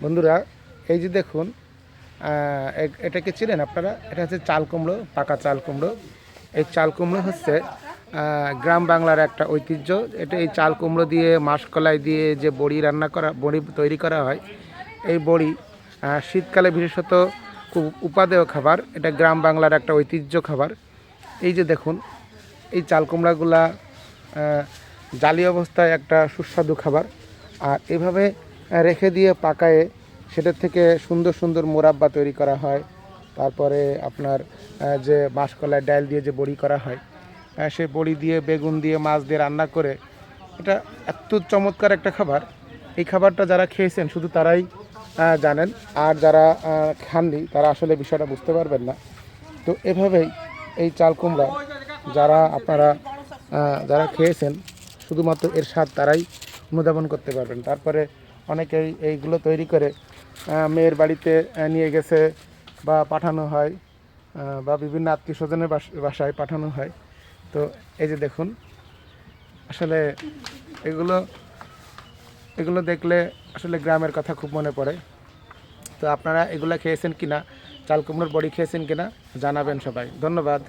বন্ধুরা, এই যে দেখুন, এটাকে চিনেন আপনারা? এটা হচ্ছে চাল কুমড়ো, পাকা চাল কুমড়ো। এই চাল কুমড়ো হচ্ছে গ্রাম বাংলার একটা ঐতিহ্য। এই চাল কুমড়ো দিয়ে মাসকলাই দিয়ে যে বড়ি তৈরি করা হয়, এই বড়ি শীতকালে বিশেষত খুব উপাদেয় খাবার। এটা গ্রাম বাংলার একটা ঐতিহ্য খাবার। এই যে দেখুন, এই চাল কুমড়াগুলা জালি অবস্থায় একটা সুস্বাদু খাবার। আর এভাবে রেখে দিয়ে পাকায়ে সেটার থেকে সুন্দর সুন্দর মোরাব্বা তৈরি করা হয়। তারপরে আপনার যে মাসকলাই ডাল দিয়ে যে বড়ি করা হয়, সেই বড়ি দিয়ে বেগুন দিয়ে মাছ দিয়ে রান্না করে, এটা এত চমৎকার একটা খাবার। এই খাবারটা যারা খেয়েছেন শুধু তারাই জানেন, আর যারা খাননি তারা আসলে বিষয়টা বুঝতে পারবেন না। তো এভাবেই এই চাল কুমড়া যারা খেয়েছেন, শুধুমাত্র এর স্বাদ তারাই অনুধাবন করতে পারবেন। তারপরে অনেকেই এইগুলো তৈরি করে মেয়ের বাড়িতে নিয়ে গেছে বা পাঠানো হয়, বা বিভিন্ন আত্মীয় স্বজনের বাসায় পাঠানো হয়। তো এই যে দেখুন, আসলে এগুলো এগুলো দেখলে আসলে গ্রামের কথা খুব মনে পড়ে। তো আপনারা এগুলো খেয়েছেন কিনা, চাল কুমড়োর বড়ি খেয়েছেন কিনা জানাবেন সবাই। ধন্যবাদ।